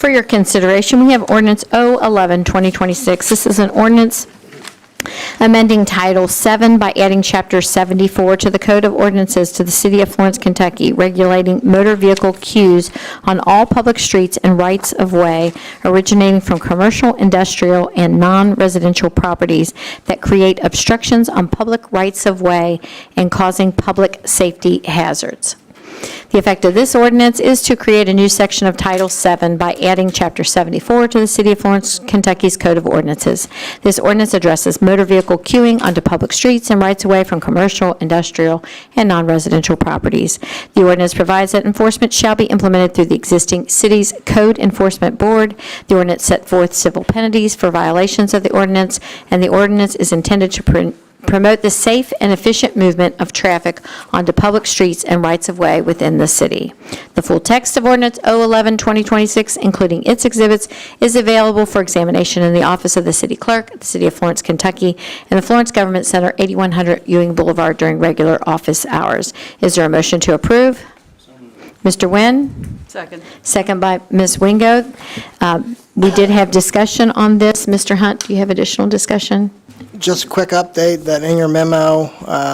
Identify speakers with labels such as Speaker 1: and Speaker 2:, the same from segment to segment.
Speaker 1: For your consideration, we have Ordinance 011-2026. This is an ordinance amending Title 7 by adding Chapter 74 to the Code of Ordinances to the City of Florence, Kentucky, regulating motor vehicle queues on all public streets and rights of way originating from commercial, industrial, and non-residential properties that create obstructions on public rights of way and causing public safety hazards. The effect of this ordinance is to create a new section of Title 7 by adding Chapter 74 to the City of Florence, Kentucky's Code of Ordinances. This ordinance addresses motor vehicle queuing onto public streets and rights-of-way from commercial, industrial, and non-residential properties. The ordinance provides that enforcement shall be implemented through the existing city's Code Enforcement Board. The ordinance set forth civil penalties for violations of the ordinance, and the ordinance is intended to promote the safe and efficient movement of traffic onto public streets and rights-of-way within the city. The full text of Ordinance 011-2026, including its exhibits, is available for examination in the office of the City Clerk at the City of Florence, Kentucky, and the Florence Government Center, 8100 Ewing Boulevard, during regular office hours. Is there a motion to approve? Mr. Nguyen?
Speaker 2: Second.
Speaker 1: Second by Ms. Wingo. We did have discussion on this. Mr. Hunt, do you have additional discussion?
Speaker 3: Just a quick update that in your memo,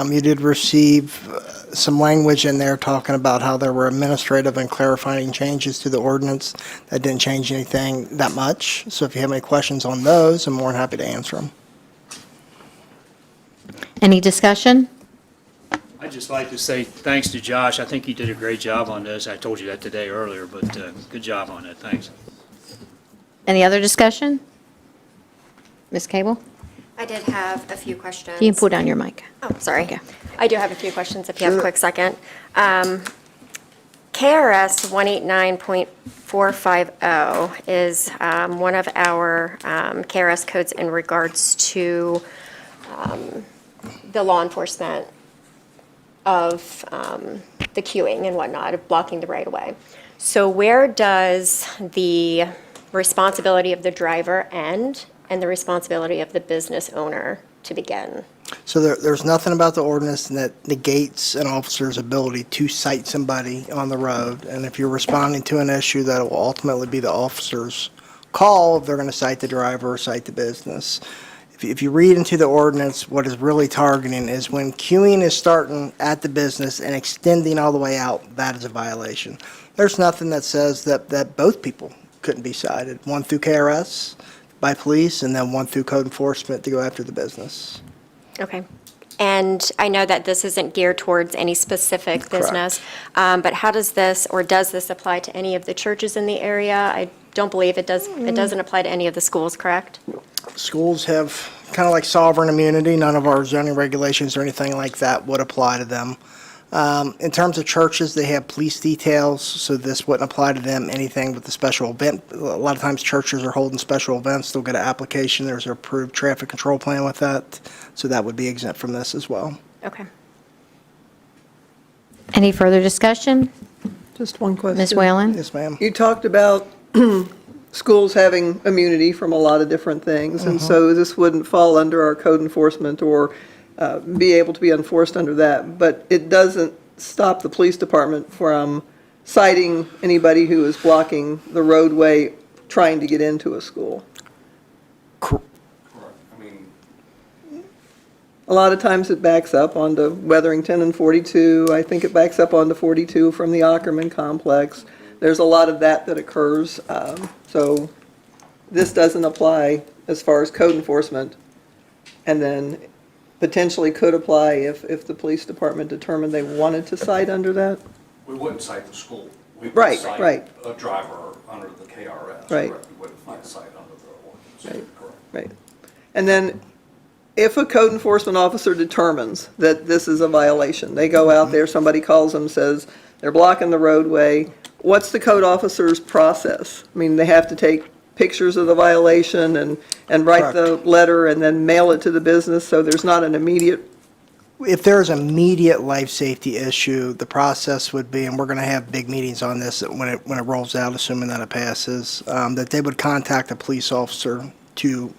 Speaker 3: you did receive some language in there talking about how there were administrative and clarifying changes to the ordinance that didn't change anything that much. So if you have any questions on those, I'm more than happy to answer them.
Speaker 1: Any discussion?
Speaker 4: I'd just like to say thanks to Josh. I think he did a great job on this. I told you that today earlier, but good job on it. Thanks.
Speaker 1: Any other discussion? Ms. Cable?
Speaker 5: I did have a few questions.
Speaker 1: You can pull down your mic.
Speaker 5: Oh, sorry.
Speaker 1: Okay.
Speaker 5: I do have a few questions if you have a quick second. KRS 189.450 is one of our KRS codes in regards to the law enforcement of the queuing and whatnot, of blocking the right-of-way. So where does the responsibility of the driver end and the responsibility of the business owner to begin?
Speaker 3: So there's nothing about the ordinance that negates an officer's ability to cite somebody on the road. And if you're responding to an issue, that will ultimately be the officer's call if they're going to cite the driver or cite the business. If you read into the ordinance, what is really targeting is when queuing is starting at the business and extending all the way out, that is a violation. There's nothing that says that both people couldn't be cited, one through KRS by police and then one through code enforcement to go after the business.
Speaker 5: Okay. And I know that this isn't geared towards any specific business, but how does this, or does this apply to any of the churches in the area? I don't believe it does. It doesn't apply to any of the schools, correct?
Speaker 3: Schools have kind of like sovereign immunity. None of our zoning regulations or anything like that would apply to them. In terms of churches, they have police details, so this wouldn't apply to them. Anything with the special event, a lot of times churches are holding special events. They'll get an application. There's an approved traffic control plan with that, so that would be exempt from this as well.
Speaker 5: Okay.
Speaker 1: Any further discussion?
Speaker 2: Just one question.
Speaker 1: Ms. Whalen?
Speaker 3: Yes, ma'am.
Speaker 2: You talked about schools having immunity from a lot of different things, and so this wouldn't fall under our code enforcement or be able to be enforced under that, but it doesn't stop the police department from citing anybody who is blocking the roadway trying to get into a school. A lot of times it backs up onto Weatherington and 42. I think it backs up onto 42 from the Ackerman complex. There's a lot of that occurs. So this doesn't apply as far as code enforcement. And then potentially could apply if the police department determined they wanted to cite under that?
Speaker 6: We wouldn't cite the school. We would
Speaker 2: Right,
Speaker 6: cite
Speaker 2: right.
Speaker 6: a driver under the KRS.
Speaker 2: Right.
Speaker 6: Correct. We wouldn't cite under the ordinance.
Speaker 2: Right.
Speaker 6: Correct.
Speaker 2: Right. And then if a code enforcement officer determines that this is a violation, they go out there, somebody calls them, says they're blocking the roadway, what's the code officer's process? I mean, they have to take pictures of the violation and write the letter and then mail it to the business, so there's not an immediate.
Speaker 3: If there's an immediate life safety issue, the process would be, and we're going to have big meetings on this when it rolls out, assuming that it passes, that they would contact a police officer to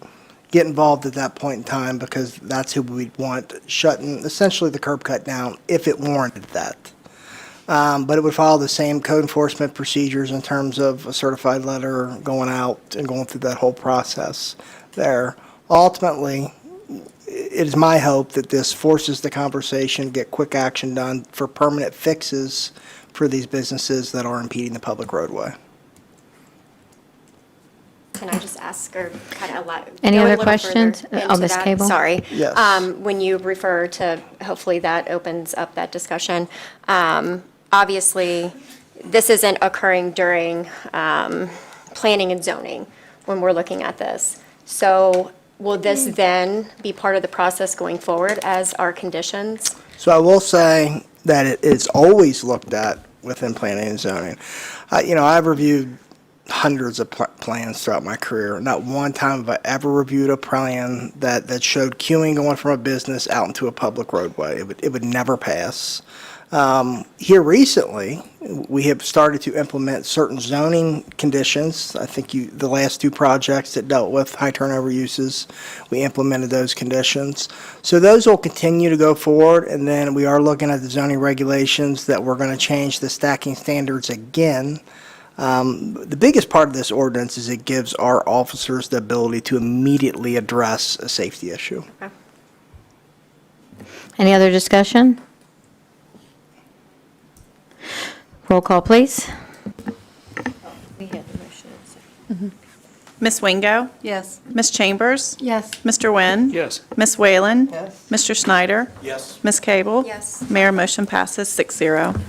Speaker 3: get involved at that point in time, because that's who we'd want shutting essentially the curb cut down if it warranted that. but it would follow the same code enforcement procedures in terms of a certified letter going out and going through that whole process there. Ultimately, it is my hope that this forces the conversation to get quick action done for permanent fixes for these businesses that are impeding the public roadway.
Speaker 5: Can I just ask, or kind of
Speaker 1: Any
Speaker 5: go a
Speaker 1: other
Speaker 5: little
Speaker 1: questions?
Speaker 5: further
Speaker 1: Oh,
Speaker 5: into
Speaker 1: Ms.
Speaker 5: that?
Speaker 1: Cable?
Speaker 5: Sorry.
Speaker 3: Yes.
Speaker 5: When you refer to, hopefully that opens up that discussion. Obviously, this isn't occurring during planning and zoning when we're looking at this. So will this then be part of the process going forward as our conditions?
Speaker 3: So I will say that it is always looked at within planning and zoning. I've reviewed hundreds of plans throughout my career. Not one time have I ever reviewed a plan that showed queuing going from a business out into a public roadway. It would never pass. Here recently, we have started to implement certain zoning conditions. I think the last two projects that dealt with high turnover uses, we implemented those conditions. So those will continue to go forward, and then we are looking at the zoning regulations that we're going to change the stacking standards again. The biggest part of this ordinance is it gives our officers the ability to immediately address a safety issue.
Speaker 1: Any other discussion? Roll call, please.
Speaker 7: Ms. Wingo?
Speaker 2: Yes.
Speaker 7: Ms. Chambers?
Speaker 2: Yes.
Speaker 7: Mr. Nguyen?
Speaker 4: Yes.
Speaker 7: Ms. Whalen?
Speaker 2: Yes.
Speaker 7: Mr. Snyder?
Speaker 6: Yes.
Speaker 7: Ms. Cable?
Speaker 5: Yes.
Speaker 7: Mayor, motion passes 6-0.